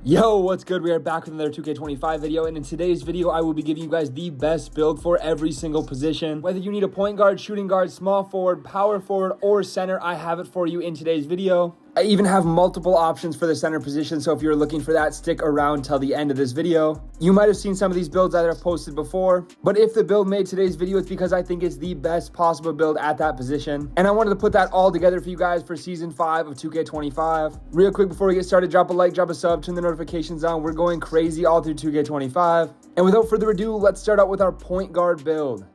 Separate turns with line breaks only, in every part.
Yo, what's good? We are back with another 2K25 video, and in today's video, I will be giving you guys the best build for every single position. Whether you need a point guard, shooting guard, small forward, power forward, or center, I have it for you in today's video. I even have multiple options for the center position, so if you're looking for that, stick around till the end of this video. You might have seen some of these builds that I've posted before, but if the build made today's video, it's because I think it's the best possible build at that position. And I wanted to put that all together for you guys for Season 5 of 2K25. Real quick before we get started, drop a like, drop a sub, turn the notifications on. We're going crazy all through 2K25. And without further ado, let's start out with our point guard build.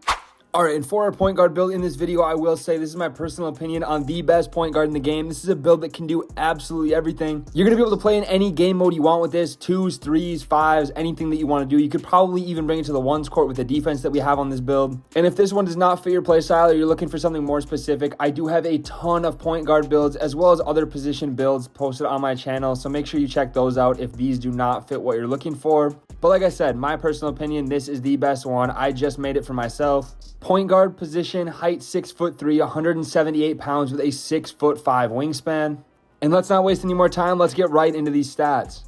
All right, and for our point guard build in this video, I will say this is my personal opinion on the best point guard in the game. This is a build that can do absolutely everything. You're going to be able to play in any game mode you want with this, 2s, 3s, 5s, anything that you want to do. You could probably even bring it to the 1s court with the defense that we have on this build. And if this one does not fit your play style or you're looking for something more specific, I do have a ton of point guard builds as well as other position builds posted on my channel. So make sure you check those out if these do not fit what you're looking for. But like I said, my personal opinion, this is the best one. I just made it for myself. Point guard position, height 6'3", 178 pounds with a 6'5" wingspan. And let's not waste any more time. Let's get right into these stats.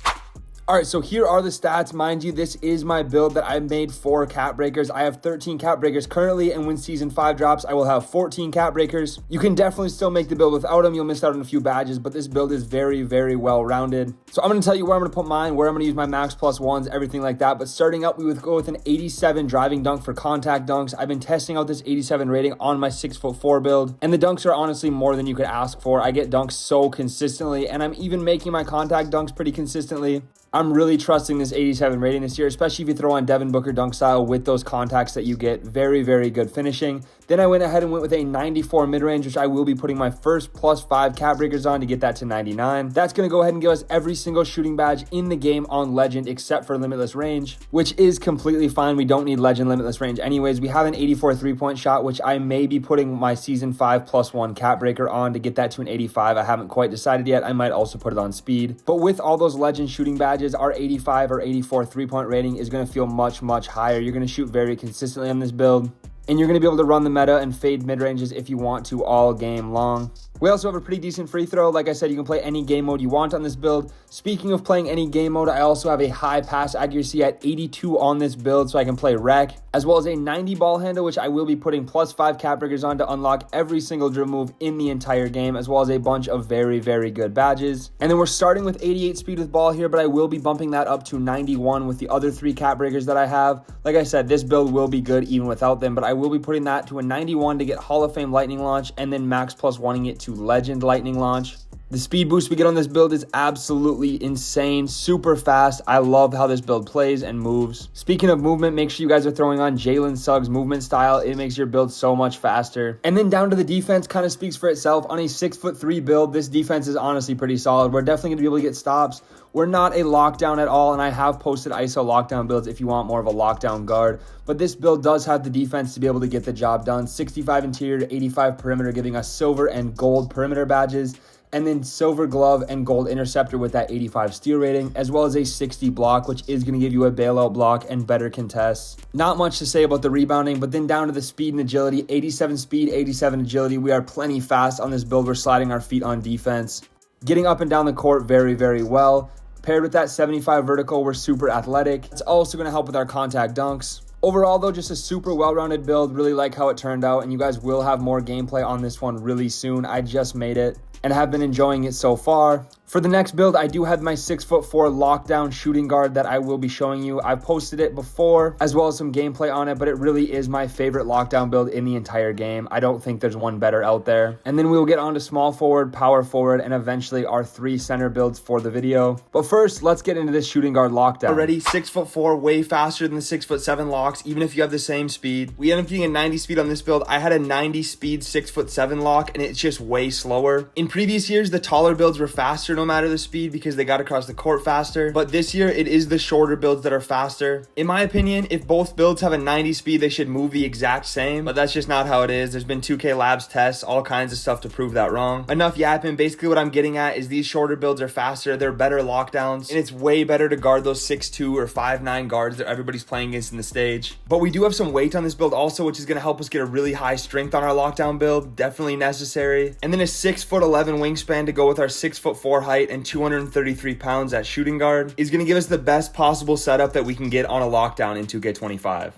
All right, so here are the stats. Mind you, this is my build that I made for cap breakers. I have 13 cap breakers currently, and when Season 5 drops, I will have 14 cap breakers. You can definitely still make the build without them. You'll miss out on a few badges, but this build is very, very well-rounded. So I'm going to tell you where I'm going to put mine, where I'm going to use my max plus ones, everything like that. But starting up, we would go with an 87 driving dunk for contact dunks. I've been testing out this 87 rating on my 6'4" build, and the dunks are honestly more than you could ask for. I get dunks so consistently, and I'm even making my contact dunks pretty consistently. I'm really trusting this 87 rating this year, especially if you throw on Devin Booker dunk style with those contacts that you get. Very, very good finishing. Then I went ahead and went with a 94 mid-range, which I will be putting my first +5 cap breakers on to get that to 99. That's going to go ahead and give us every single shooting badge in the game on Legend except for Limitless Range, which is completely fine. We don't need Legend Limitless Range anyways. We have an 84 three-point shot, which I may be putting my Season 5 +1 cap breaker on to get that to an 85. I haven't quite decided yet. I might also put it on speed. But with all those Legend shooting badges, our 85 or 84 three-point rating is going to feel much, much higher. You're going to shoot very consistently on this build, and you're going to be able to run the meta and fade mid-ranges if you want to all game long. We also have a pretty decent free throw. Like I said, you can play any game mode you want on this build. Speaking of playing any game mode, I also have a high pass accuracy at 82 on this build, so I can play rec, as well as a 90 ball handle, which I will be putting +5 cap breakers on to unlock every single dribble move in the entire game, as well as a bunch of very, very good badges. And then we're starting with 88 speed with ball here, but I will be bumping that up to 91 with the other 3 cap breakers that I have. Like I said, this build will be good even without them, but I will be putting that to a 91 to get Hall of Fame lightning launch, and then max +1ing it to Legend lightning launch. The speed boost we get on this build is absolutely insane, super fast. I love how this build plays and moves. Speaking of movement, make sure you guys are throwing on Jalen Suggs movement style. It makes your build so much faster. And then down to the defense, kind of speaks for itself. On a 6'3" build, this defense is honestly pretty solid. We're definitely going to be able to get stops. We're not a lockdown at all, and I have posted ISO lockdown builds if you want more of a lockdown guard. But this build does have the defense to be able to get the job done. 65 interior to 85 perimeter, giving us silver and gold perimeter badges, and then silver glove and gold interceptor with that 85 steal rating, as well as a 60 block, which is going to give you a bailout block and better contests. Not much to say about the rebounding, but then down to the speed and agility. 87 speed, 87 agility. We are plenty fast on this build. We're sliding our feet on defense. Getting up and down the court very, very well. Paired with that 75 vertical, we're super athletic. It's also going to help with our contact dunks. Overall, though, just a super well-rounded build. Really like how it turned out, and you guys will have more gameplay on this one really soon. I just made it and have been enjoying it so far. For the next build, I do have my 6'4" lockdown shooting guard that I will be showing you. I've posted it before, as well as some gameplay on it, but it really is my favorite lockdown build in the entire game. I don't think there's one better out there. And then we will get on to small forward, power forward, and eventually our 3 center builds for the video. But first, let's get into this shooting guard lockdown. Already 6'4", way faster than the 6'7" locks, even if you have the same speed. We end up getting a 90 speed on this build. I had a 90 speed 6'7" lock, and it's just way slower. In previous years, the taller builds were faster no matter the speed because they got across the court faster, but this year it is the shorter builds that are faster. In my opinion, if both builds have a 90 speed, they should move the exact same, but that's just not how it is. There's been 2K Labs tests, all kinds of stuff to prove that wrong. Enough yapping. Basically what I'm getting at is these shorter builds are faster, they're better lockdowns, and it's way better to guard those 6'2" or 5'9" guards that everybody's playing against in the stage. But we do have some weight on this build also, which is going to help us get a really high strength on our lockdown build. Definitely necessary. And then a 6'11" wingspan to go with our 6'4" height height and 233 pounds at shooting guard, is going to give us the best possible setup that we can get on a lockdown in 2K25.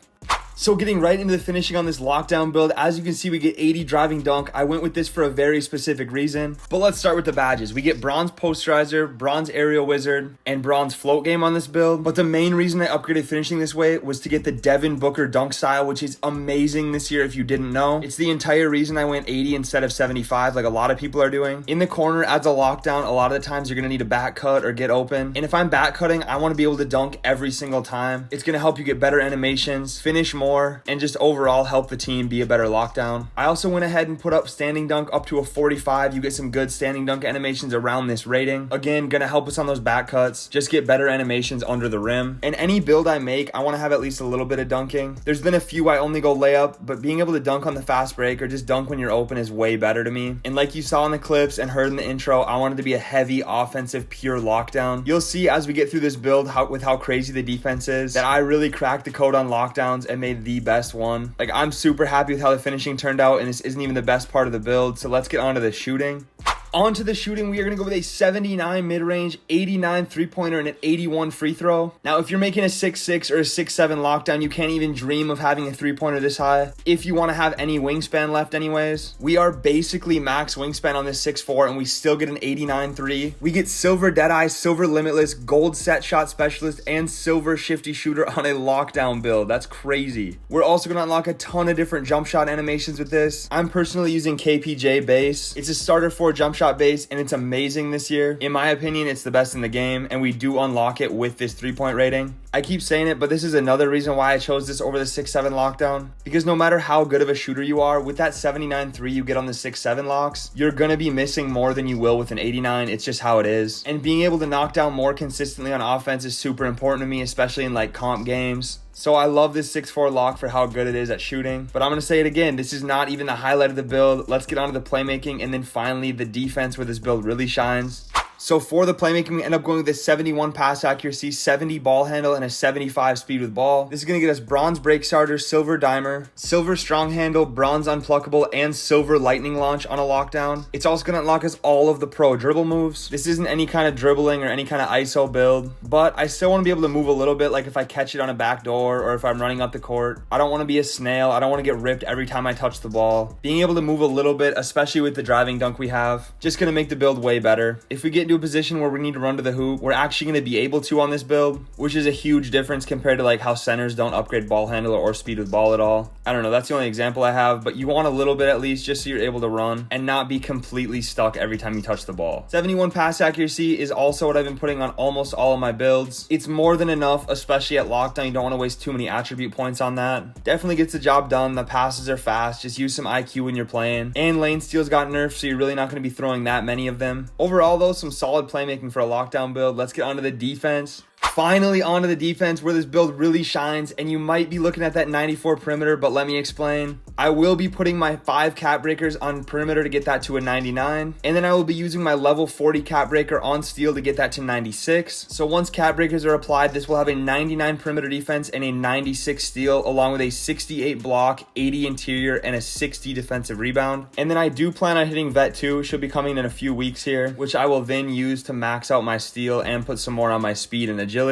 So getting right into the finishing on this lockdown build, as you can see, we get 80 driving dunk. I went with this for a very specific reason, but let's start with the badges. We get bronze posterizer, bronze aerial wizard, and bronze float game on this build. But the main reason I upgraded finishing this way was to get the Devin Booker dunk style, which is amazing this year if you didn't know. It's the entire reason I went 80 instead of 75 like a lot of people are doing. In the corner, as a lockdown, a lot of the times you're gonna need a back cut or get open. And if I'm back cutting, I wanna be able to dunk every single time. It's gonna help you get better animations, finish more, and just overall help the team be a better lockdown. I also went ahead and put up standing dunk up to a 45. You get some good standing dunk animations around this rating. Again, gonna help us on those back cuts, just get better animations under the rim. And any build I make, I wanna have at least a little bit of dunking. There's been a few I only go layup, but being able to dunk on the fast break or just dunk when you're open is way better to me. And like you saw in the clips and heard in the intro, I wanted to be a heavy offensive pure lockdown. You'll see as we get through this build with how crazy the defense is that I really cracked the code on lockdowns and made the best one. Like, I'm super happy with how the finishing turned out, and this isn't even the best part of the build, so let's get on to the shooting. On to the shooting, we are going to go with a 79 mid-range, 89 three-pointer, and an 81 free throw. Now, if you're making a 6'6 or a 6'7 lockdown, you can't even dream of having a three-pointer this high if you want to have any wingspan left anyways. We are basically max wingspan on this 6'4", and we still get an 89 3. We get silver Deadeye, silver Limitless, gold set shot specialist, and silver shifty shooter on a lockdown build. That's crazy. We're also going to unlock a ton of different jump shot animations with this. I'm personally using KPJ base. It's a starter for jump shot base, and it's amazing this year. In my opinion, it's the best in the game, and we do unlock it with this 3-point rating. I keep saying it, but this is another reason why I chose this over the 6'7 lockdown, because no matter how good of a shooter you are, with that 79 3 you get on the 6'7 locks, you're gonna be missing more than you will with an 89. It's just how it is. And being able to knock down more consistently on offense is super important to me, especially in like comp games. So I love this 6'4 lock for how good it is at shooting. But I'm going to say it again, this is not even the highlight of the build. Let's get on to the playmaking, and then finally the defense where this build really shines. So for the playmaking, we end up going with a 71 pass accuracy, 70 ball handle, and a 75 speed with ball. This is going to get us bronze break starter, silver dimer, silver strong handle, bronze unpluckable, and silver lightning launch on a lockdown. It's also going to unlock us all of the pro dribble moves. This isn't any kind of dribbling or any kind of ISO build, but I still want to be able to move a little bit, like if I catch it on a back door or if I'm running up the court. I don't want to be a snail. I don't want to get ripped every time I touch the ball. Being able to move a little bit, especially with the driving dunk we have, just going to make the build way better. If we get into a position where we need to run to the hoop, we're actually going to be able to on this build, which is a huge difference compared to like how centers don't upgrade ball handler or speed with ball at all. I don't know, that's the only example I have, but you want a little bit at least just so you're able to run and not be completely stuck every time you touch the ball. 71 pass accuracy is also what I've been putting on almost all of my builds. It's more than enough, especially at lockdown. You don't want to waste too many attribute points on that. Definitely gets the job done. The passes are fast. Just use some IQ when you're playing. And lane steals got nerfed, so you're really not going to be throwing that many of them. Overall though, some solid playmaking for a lockdown build. Let's get onto the defense. Finally onto the defense where this build really shines, and you might be looking at that 94 perimeter, but let me explain. I will be putting my 5 cap breakers on perimeter to get that to a 99, and then I will be using my level 40 cap breaker on steal to get that to 96. So once cap breakers are applied, this will have a 99 perimeter defense and a 96 steal, along with a 68 block, 80 interior, and a 60 defensive rebound. And then I do plan on hitting vet 2. Should be coming in a few weeks here, which I will then use to max out my steal and put some more on my speed and agility.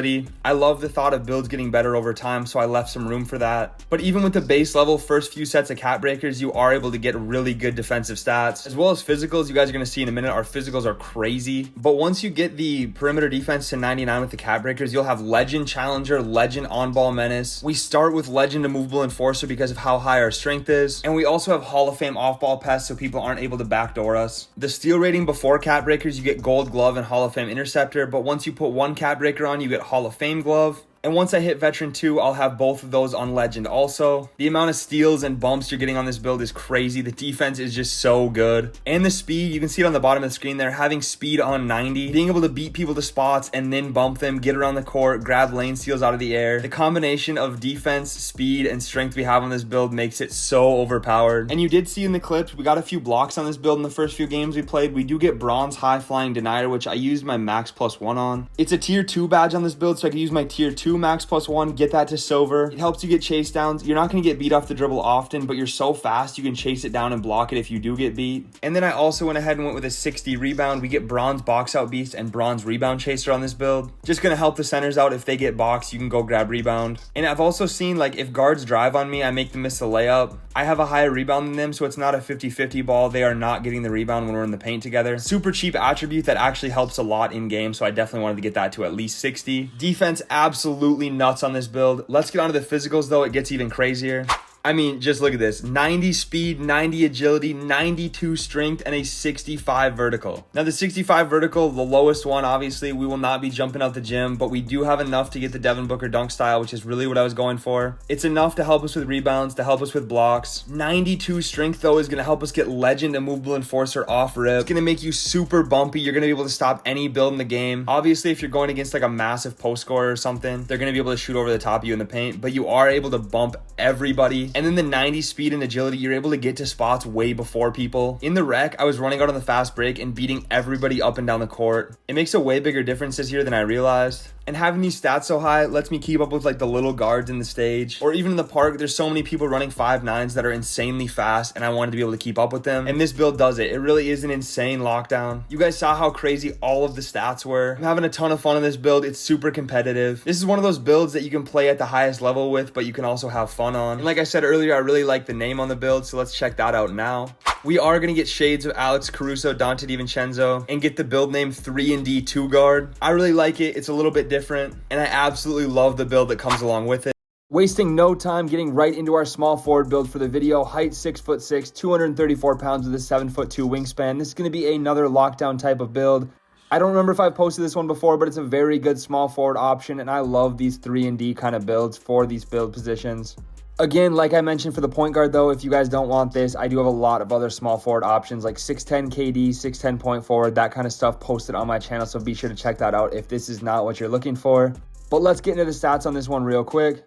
I love the thought of builds getting better over time, so I left some room for that. But even with the base level first few sets of cap breakers, you are able to get really good defensive stats, as well as physicals. You guys are going to see in a minute, our physicals are crazy. But once you get the perimeter defense to 99 with the cap breakers, you'll have legend challenger, legend on-ball menace. We start with legend immovable enforcer because of how high our strength is, and we also have Hall of Fame off-ball pest, so people aren't able to backdoor us. The steal rating before cap breakers, you get gold glove and Hall of Fame interceptor, but once you put one cap breaker on, you get Hall of Fame glove. And once I hit Veteran 2, I'll have both of those on Legend also. The amount of steals and bumps you're getting on this build is crazy. The defense is just so good. And the speed, you can see it on the bottom of the screen there, having speed on 90, being able to beat people to spots and then bump them, get around the court, grab lane steals out of the air. The combination of defense, speed, and strength we have on this build makes it so overpowered. And you did see in the clips, we got a few blocks on this build in the first few games we played. We do get bronze high flying denier, which I used my max +1 on. It's a tier 2 badge on this build, so I can use my tier 2 2 max plus 1, get that to silver. It helps you get chase downs. You're not going to get beat off the dribble often, but you're so fast you can chase it down and block it if you do get beat. And then I also went ahead and went with a 60 rebound. We get bronze box out beast and bronze rebound chaser on this build. Just going to help the centers out. If they get boxed, you can go grab rebound. And I've also seen, like, if guards drive on me, I make them miss the layup. I have a higher rebound than them, so it's not a 50-50 ball. They are not getting the rebound when we're in the paint together. Super cheap attribute that actually helps a lot in game, so I definitely wanted to get that to at least 60. Defense, absolutely nuts on this build. Let's get on to the physicals, though. It gets even crazier. I mean, just look at this. 90 speed, 90 agility, 92 strength, and a 65 vertical. Now, the 65 vertical, the lowest one, obviously, we will not be jumping out the gym, but we do have enough to get the Devin Booker dunk style, which is really what I was going for. It's enough to help us with rebounds, to help us with blocks. 92 strength, though, is going to help us get legend and movable enforcer off rip. It's going to make you super bumpy. You're going to be able to stop any build in the game. Obviously, if you're going against like a massive post scorer or something, they're going to be able to shoot over the top of you in the paint, but you are able to bump everybody. And then the 90 speed and agility, you're able to get to spots way before people. In the rec, I was running out on the fast break and beating everybody up and down the court. It makes a way bigger difference this year than I realized. And having these stats so high lets me keep up with like the little guards in the stage. Or even in the park, there's so many people running 5'9s that are insanely fast, and I wanted to be able to keep up with them. And this build does it. It really is an insane lockdown. You guys saw how crazy all of the stats were. I'm having a ton of fun on this build. It's super competitive. This is one of those builds that you can play at the highest level with, but you can also have fun on. And like I said earlier, I really like the name on the build, so let's check that out now. We are going to get shades of Alex Caruso, Dante DiVincenzo, and get the build name 3&D 2 guard. I really like it. It's a little bit different, and I absolutely love the build that comes along with it. Wasting no time, getting right into our small forward build for the video. Height 6'6", 234 pounds with a 7'2" wingspan. This is going to be another lockdown type of build. I don't remember if I've posted this one before, but it's a very good small forward option, and I love these 3&D kind of builds for these build positions. Again, like I mentioned for the point guard, though, if you guys don't want this, I do have a lot of other small forward options like 6'10 KD, 6'10 point forward, that kind of stuff posted on my channel, so be sure to check that out if this is not what you're looking for. But let's get into the stats on this one real quick.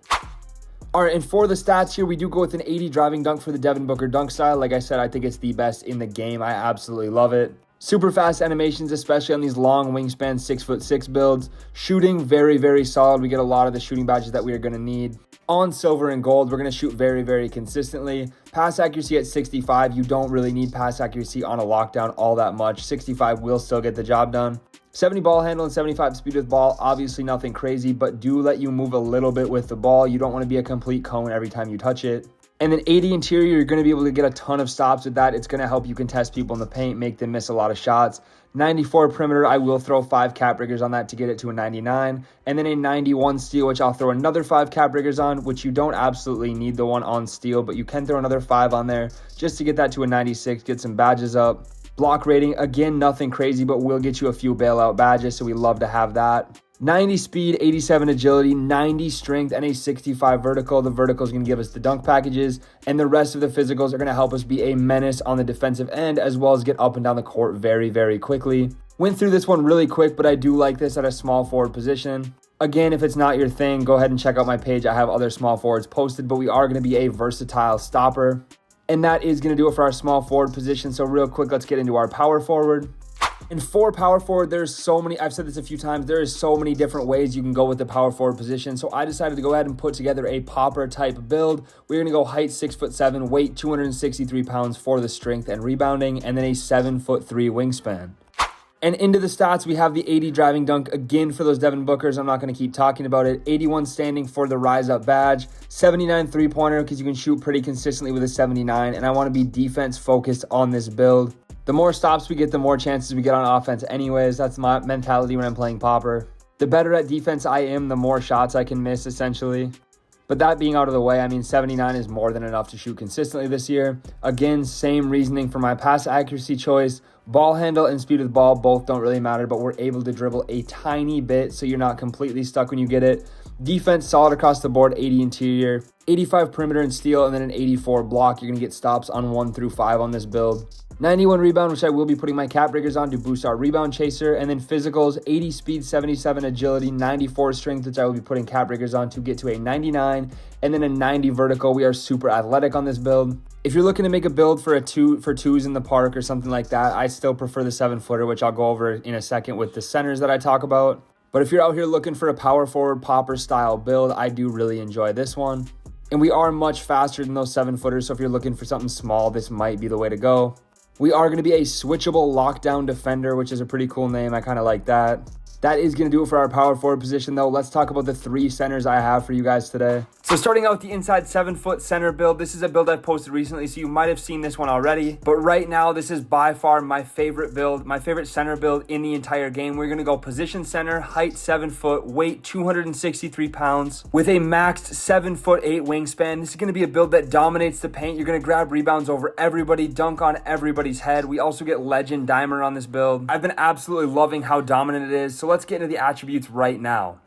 All right, and for the stats here, we do go with an 80 driving dunk for the Devin Booker dunk style. Like I said, I think it's the best in the game. I absolutely love it. Super fast animations, especially on these long wingspan 6'6" builds. Shooting, very, very solid. We get a lot of the shooting badges that we are going to need. On silver and gold, we're going to shoot very, very consistently. Pass accuracy at 65. You don't really need pass accuracy on a lockdown all that much. 65 will still get the job done. 70 ball handle and 75 speed with ball. Obviously nothing crazy, but do let you move a little bit with the ball. You don't want to be a complete cone every time you touch it. And then 80 interior, you're going to be able to get a ton of stops with that. It's going to help you contest people in the paint, make them miss a lot of shots. 94 perimeter, I will throw 5 cap riggers on that to get it to a 99. And then a 91 steal, which I'll throw another 5 cap riggers on, which you don't absolutely need the one on steal, but you can throw another 5 on there just to get that to a 96, get some badges up. Block rating, again, nothing crazy, but will get you a few bailout badges, so we love to have that. 90 speed, 87 agility, 90 strength, and a 65 vertical. The vertical is going to give us the dunk packages, and the rest of the physicals are going to help us be a menace on the defensive end, as well as get up and down the court very, very quickly. Went through this one really quick, but I do like this at a small forward position. Again, if it's not your thing, go ahead and check out my page. I have other small forwards posted, but we are going to be a versatile stopper. And that is going to do it for our small forward position. So real quick, let's get into our power forward. And for power forward, there's so many, I've said this a few times, there is so many different ways you can go with the power forward position. So I decided to go ahead and put together a popper type build. We're going to go height 6'7", weight 263 pounds for the strength and rebounding, and then a 7'3" wingspan. And into the stats, we have the 80 driving dunk again for those Devin Bookers. I'm not going to keep talking about it. 81 standing for the rise up badge. 79 three-pointer because you can shoot pretty consistently with a 79. And I want to be defense focused on this build. The more stops we get, the more chances we get on offense anyways. That's my mentality when I'm playing popper. The better at defense I am, the more shots I can miss essentially. But that being out of the way, I mean, 79 is more than enough to shoot consistently this year. Again, same reasoning for my pass accuracy choice. Ball handle and speed with ball both don't really matter, but we're able to dribble a tiny bit so you're not completely stuck when you get it. Defense, solid across the board, 80 interior, 85 perimeter and steal, and then an 84 block. You're going to get stops on 1 through 5 on this build. 91 rebound, which I will be putting my cap riggers on to boost our rebound chaser. And then physicals, 80 speed, 77 agility, 94 strength, which I will be putting cap riggers on to get to a 99. And then a 90 vertical. We are super athletic on this build. If you're looking to make a build for twos in the park or something like that, I still prefer the 7-footer, which I'll go over in a second with the centers that I talk about. But if you're out here looking for a power forward popper style build, I do really enjoy this one. And we are much faster than those 7-footers, so if you're looking for something small, this might be the way to go. We are going to be a switchable lockdown defender, which is a pretty cool name. I kind of like that. That is going to do it for our power forward position, though. Let's talk about the 3 centers I have for you guys today. So starting out with the inside 7-foot center build, this is a build I've posted recently, so you might have seen this one already. But right now, this is by far my favorite build, my favorite center build in the entire game. We're going to go position center, height 7 foot, weight 263 pounds, with a maxed 7'8" wingspan. This is going to be a build that dominates the paint. You're going to grab rebounds over everybody, dunk on everybody's head. We also get legend dimer on this build. I've been absolutely loving how dominant it is. So let's get into the attributes right now.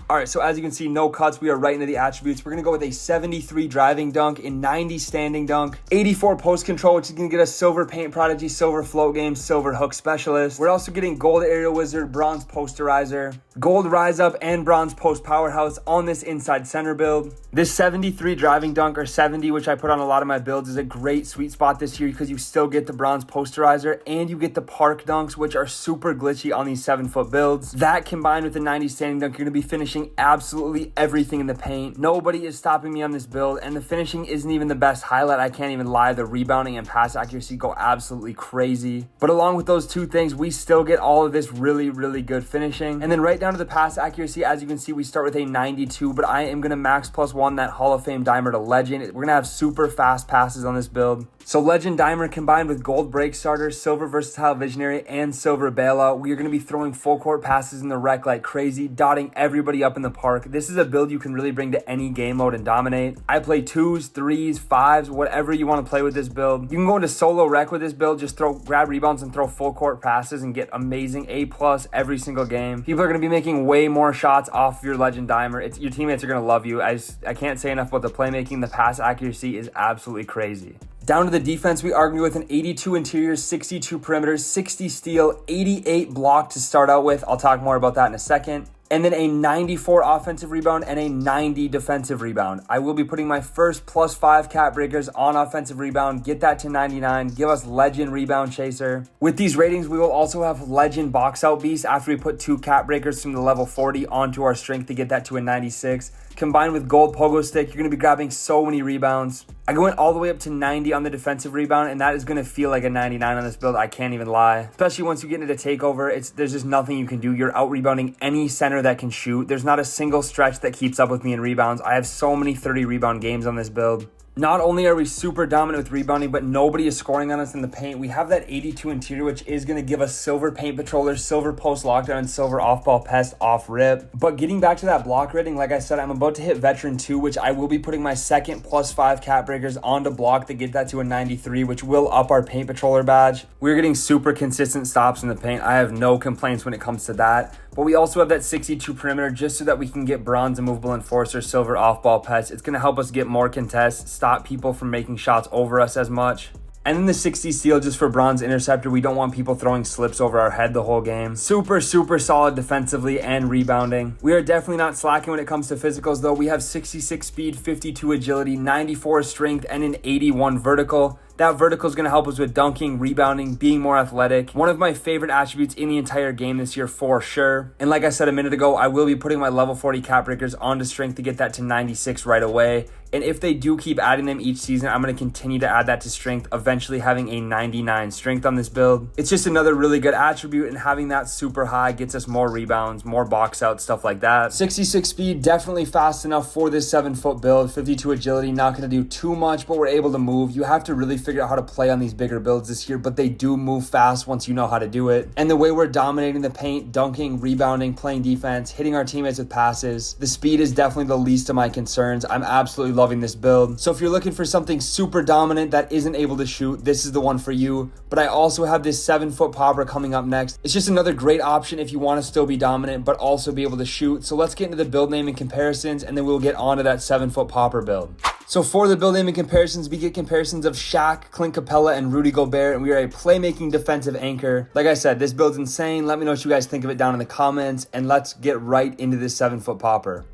All right, so as you can see, no cuts. We are right into the attributes. We're going to go with a 73 driving dunk, a 90 standing dunk, 84 post control, which is going to get us silver paint prodigy, silver float game, silver hook specialist. We're also getting gold aerial wizard, bronze posterizer, gold rise up, and bronze post powerhouse on this inside center build. This 73 driving dunk, or 70, which I put on a lot of my builds, is a great sweet spot this year because you still get the bronze posterizer and you get the park dunks, which are super glitchy on these 7-foot builds. That combined with the 90 standing dunk, you're going to be finishing absolutely everything in the paint. Nobody is stopping me on this build, and the finishing isn't even the best highlight. I can't even lie. The rebounding and pass accuracy go absolutely crazy. But along with those 2 things, we still get all of this really, really good finishing. And then right down to the pass accuracy, as you can see, we start with a 92, but I am going to max +1 that Hall of Fame dimer to legend. We're going to have super fast passes on this build. So legend dimer combined with gold break starter, silver versatile visionary, and silver bailout, we are going to be throwing full court passes in the rec like crazy, dotting everybody up in the park. This is a build you can really bring to any game mode and dominate. I play 2s, 3s, 5s, whatever you want to play with this build. You can go into solo rec with this build, just grab rebounds and throw full court passes and get amazing A+ every single game. People are going to be making way more shots off of your legend dimer. Your teammates are going to love you. I can't say enough about the playmaking. The pass accuracy is absolutely crazy. Down to the defense, we are going to go with an 82 interior, 62 perimeter, 60 steal, 88 block to start out with. I'll talk more about that in a second. And then a 94 offensive rebound and a 90 defensive rebound. I will be putting my first +5 cap breakers on offensive rebound, get that to 99, give us legend rebound chaser. With these ratings, we will also have legend box out beast after we put 2 cap breakers from the level 40 onto our strength to get that to a 96. Combined with gold pogo stick, you're going to be grabbing so many rebounds. I went all the way up to 90 on the defensive rebound, and that is going to feel like a 99 on this build. I can't even lie. Especially once you get into takeover, there's just nothing you can do. You're out rebounding any center that can shoot. There's not a single stretch that keeps up with me in rebounds. I have so many 30 rebound games on this build. Not only are we super dominant with rebounding, but nobody is scoring on us in the paint. We have that 82 interior, which is going to give us silver paint patrollers, silver post lockdown, and silver off-ball pest off rip. But getting back to that block rating, like I said, I'm about to hit veteran 2, which I will be putting my second +5 cap breakers onto block to get that to a 93, which will up our paint patroller badge. We're getting super consistent stops in the paint. I have no complaints when it comes to that. But we also have that 62 perimeter just so that we can get bronze immovable enforcer, silver off-ball pest. It's going to help us get more contests, stop people from making shots over us as much. And then the 60 steal just for bronze interceptor. We don't want people throwing slips over our head the whole game. Super, super solid defensively and rebounding. We are definitely not slacking when it comes to physicals though. We have 66 speed, 52 agility, 94 strength, and an 81 vertical. That vertical is going to help us with dunking, rebounding, being more athletic. One of my favorite attributes in the entire game this year for sure. And like I said a minute ago, I will be putting my level 40 cap breakers onto strength to get that to 96 right away. And if they do keep adding them each season, I'm going to continue to add that to strength, eventually having a 99 strength on this build. It's just another really good attribute, and having that super high gets us more rebounds, more box out, stuff like that. 66 speed, definitely fast enough for this 7-foot build. 52 agility, not going to do too much, but we're able to move. You have to really figure out how to play on these bigger builds this year, but they do move fast once you know how to do it. And the way we're dominating the paint, dunking, rebounding, playing defense, hitting our teammates with passes, the speed is definitely the least of my concerns. I'm absolutely loving this build. So if you're looking for something super dominant that isn't able to shoot, this is the one for you. But I also have this 7-foot popper coming up next. It's just another great option if you want to still be dominant, but also be able to shoot. So let's get into the build name and comparisons, and then we'll get onto that 7-foot popper build. So for the build name and comparisons, we get comparisons of Shaq, Clint Capella, and Rudy Gobert, and we are a playmaking defensive anchor. Like I said, this build's insane. Let me know what you guys think of it down in the comments, and let's get right into this 7-foot popper.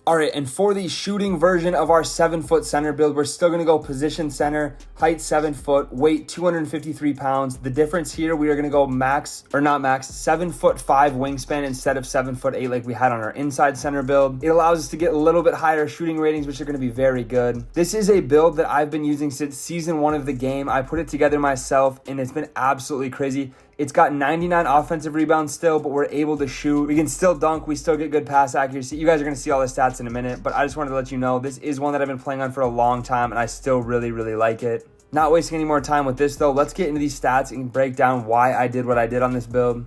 All right, and for the shooting version of our 7-foot center build, we're still gonna go position center, height 7 foot, weight 253 pounds. The difference here, we are gonna go 7'5" wingspan instead of 7'8" like we had on our inside center build. It allows us to get a little bit higher shooting ratings, which are gonna be very good. This is a build that I've been using since season 1 of the game. I put it together myself and it's been absolutely crazy. It's got 99 offensive rebounds still, but we're able to shoot. We can still dunk. We still get good pass accuracy. You guys are going to see all the stats in a minute, but I just wanted to let you know this is one that I've been playing on for a long time, and I still really, really like it. Not wasting any more time with this, though. Let's get into these stats and break down why I did what I did on this build.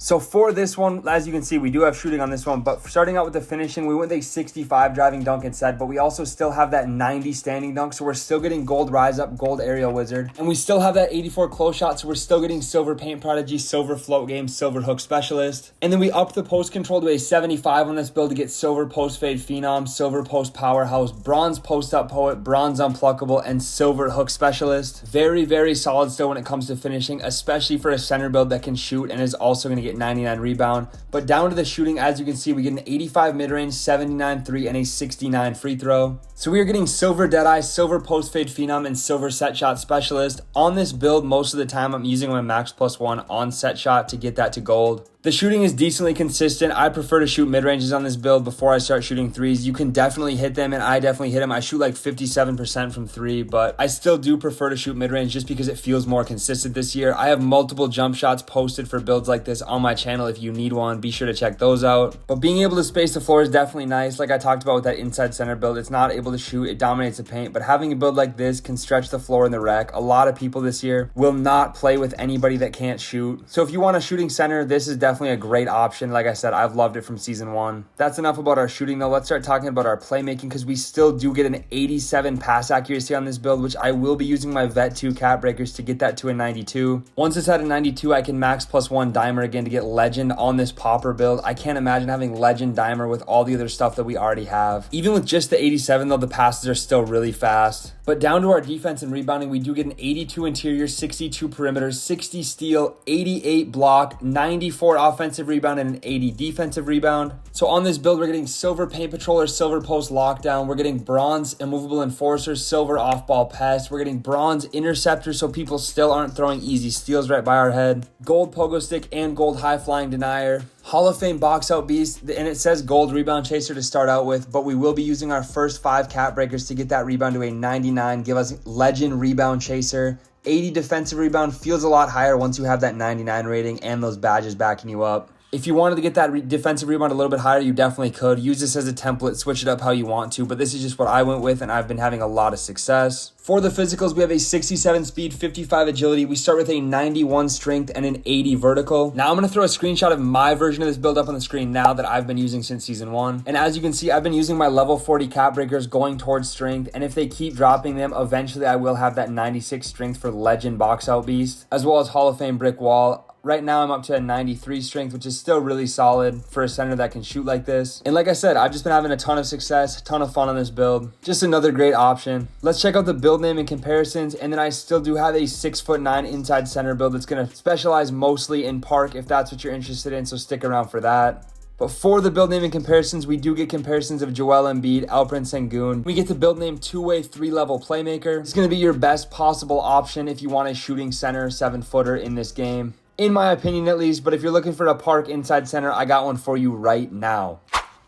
So for this one, as you can see, we do have shooting on this one, but starting out with the finishing, we went with a 65 driving dunk instead, but we also still have that 90 standing dunk, so we're still getting gold rise up, gold aerial wizard, and we still have that 84 close shot, so we're still getting silver paint prodigy, silver float game, silver hook specialist, and then we upped the post control to a 75 on this build to get silver post fade phenom, silver post powerhouse, bronze post up poet, bronze unpluckable, and silver hook specialist. Very, very solid still when it comes to finishing, especially for a center build that can shoot and is also going to get 99 rebound. But down to the shooting, as you can see, we get an 85 mid-range, 79 3, and a 69 free throw. So we are getting silver deadeye, silver post fade phenom, and silver set shot specialist. On this build, most of the time I'm using my max +1 on set shot to get that to gold. The shooting is decently consistent. I prefer to shoot mid-ranges on this build before I start shooting threes. You can definitely hit them, and I definitely hit them. I shoot like 57% from 3, but I still do prefer to shoot mid-range just because it feels more consistent this year. I have multiple jump shots posted for builds like this on my channel. If you need one, be sure to check those out. But being able to space the floor is definitely nice. Like I talked about with that inside center build, it's not able to shoot. It dominates the paint, but having a build like this can stretch the floor in the rec. A lot of people this year will not play with anybody that can't shoot. So if you want a shooting center, this is definitely a great option. Like I said, I've loved it from season 1. That's enough about our shooting though. Let's start talking about our playmaking, because we still do get an 87 pass accuracy on this build, which I will be using my vet 2 cap breakers to get that to a 92. Once it's at a 92, I can max +1 dimer again to get legend on this popper build. I can't imagine having legend dimer with all the other stuff that we already have. Even with just the 87 though, the passes are still really fast. But down to our defense and rebounding, we do get an 82 interior, 62 perimeter, 60 steal, 88 block, 94 offensive rebound, and an 80 defensive rebound. So on this build, we're getting silver paint patrol or silver post lockdown. We're getting bronze immovable enforcer, silver off ball pest. We're getting bronze interceptor so people still aren't throwing easy steals right by our head. Gold pogo stick and gold high flying denier. Hall of Fame box out beast, and it says gold rebound chaser to start out with, but we will be using our first 5 cap breakers to get that rebound to a 99, give us legend rebound chaser. 80 defensive rebound feels a lot higher once you have that 99 rating and those badges backing you up. If you wanted to get that defensive rebound a little bit higher, you definitely could. Use this as a template, switch it up how you want to, but this is just what I went with, and I've been having a lot of success. For the physicals, we have a 67 speed, 55 agility. We start with a 91 strength and an 80 vertical. Now I'm going to throw a screenshot of my version of this build up on the screen now that I've been using since season 1. And as you can see, I've been using my level 40 cap breakers going towards strength, and if they keep dropping them, eventually I will have that 96 strength for legend box out beast, as well as Hall of Fame brick wall. Right now, I'm up to a 93 strength, which is still really solid for a center that can shoot like this. And like I said, I've just been having a ton of success, ton of fun on this build. Just another great option. Let's check out the build name and comparisons. And then I still do have a 6'9" inside center build that's going to specialize mostly in park if that's what you're interested in. So stick around for that. But for the build name and comparisons, we do get comparisons of Joel Embiid, Alperen Sengun. We get the build name 2-way 3-level playmaker. It's going to be your best possible option if you want a shooting center 7-footer in this game. In my opinion, at least, but if you're looking for a park inside center, I got one for you right now.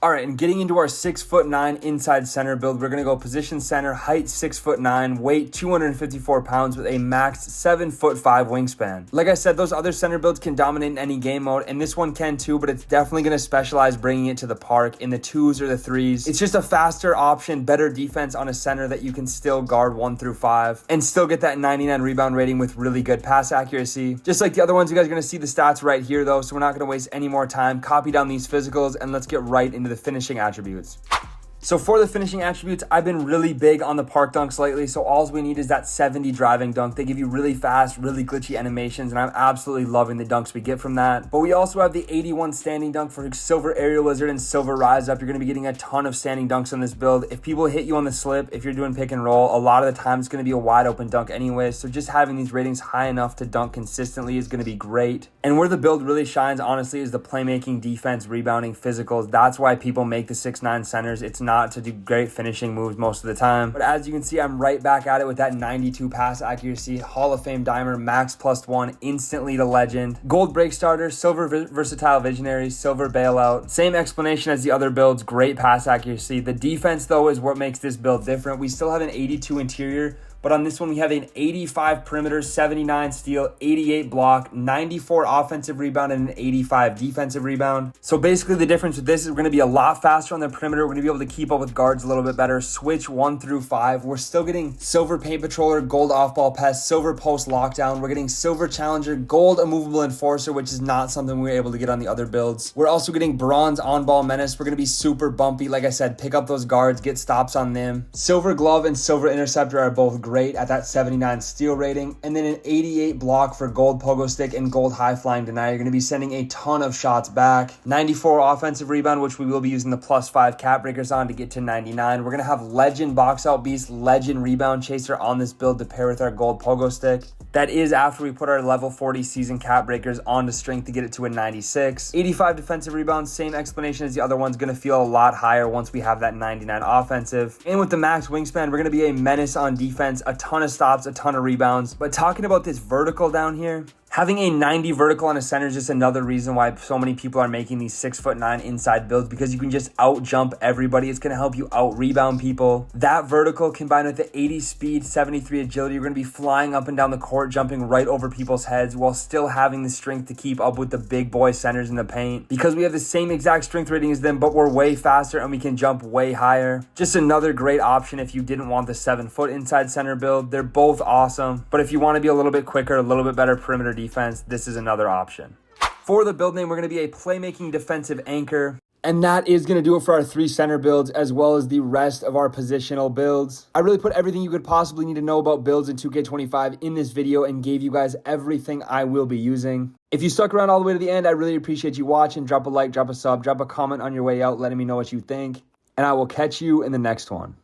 All right, and getting into our 6'9" inside center build, we're going to go position center, height 6'9", weight 254 pounds with a max 7'5" wingspan. Like I said, those other center builds can dominate in any game mode, and this one can too, but it's definitely going to specialize bringing it to the park in the 2s or the 3s. It's just a faster option, better defense on a center that you can still guard 1 through 5 and still get that 99 rebound rating with really good pass accuracy. Just like the other ones, you guys are going to see the stats right here though, so we're not going to waste any more time. Copy down these physicals and let's get right into the finishing attributes. So for the finishing attributes, I've been really big on the park dunks lately. So all we need is that 70 driving dunk. They give you really fast, really glitchy animations, and I'm absolutely loving the dunks we get from that. But we also have the 81 standing dunk for silver aerial wizard and silver rise up. You're going to be getting a ton of standing dunks on this build. If people hit you on the slip, if you're doing pick and roll, a lot of the time it's going to be a wide open dunk anyways. So just having these ratings high enough to dunk consistently is going to be great. And where the build really shines, honestly, is the playmaking, defense, rebounding, physicals. That's why people make the 6'9" centers. It's not to do great finishing moves most of the time. But as you can see, I'm right back at it with that 92 pass accuracy, Hall of Fame dimer, max +1, instantly to legend. Gold break starter, silver versatile visionary, silver bailout. Same explanation as the other builds, great pass accuracy. The defense though is what makes this build different. We still have an 82 interior, but on this one, we have an 85 perimeter, 79 steal, 88 block, 94 offensive rebound, and an 85 defensive rebound. So basically the difference with this is we're going to be a lot faster on the perimeter. We're going to be able to keep up with guards a little bit better. Switch 1 through 5. We're still getting silver paint patroller, gold off-ball pest, silver post lockdown. We're getting silver challenger, gold immovable enforcer, which is not something we were able to get on the other builds. We're also getting bronze on-ball menace. We're going to be super bumpy. Like I said, pick up those guards, get stops on them. Silver glove and silver interceptor are both great at that 79 steal rating, and then an 88 block for gold pogo stick and gold high flying deny. You're going to be sending a ton of shots back. 94 offensive rebound, which we will be using the +5 cap breakers on to get to 99. We're going to have legend box out beast, legend rebound chaser on this build to pair with our gold pogo stick. That is after we put our level 40 season cap breakers onto strength to get it to a 96. 85 defensive rebounds, same explanation as the other one's going to feel a lot higher once we have that 99 offensive. And with the max wingspan, we're going to be a menace on defense, a ton of stops, a ton of rebounds. But talking about this vertical down here, having a 90 vertical on a center is just another reason why so many people are making these 6'9" inside builds, because you can just out jump everybody. It's going to help you out rebound people. That vertical combined with the 80 speed, 73 agility, you're going to be flying up and down the court, jumping right over people's heads while still having the strength to keep up with the big boy centers in the paint. Because we have the same exact strength rating as them, but we're way faster and we can jump way higher. Just another great option if you didn't want the 7-foot inside center build. They're both awesome. But if you want to be a little bit quicker, a little bit better perimeter defense, this is another option. For the build name, we're going to be a playmaking defensive anchor. And that is going to do it for our 3 center builds, as well as the rest of our positional builds. I really put everything you could possibly need to know about builds in 2K25 in this video and gave you guys everything I will be using. If you stuck around all the way to the end, I really appreciate you watching. Drop a like, drop a sub, drop a comment on your way out, letting me know what you think. And I will catch you in the next one.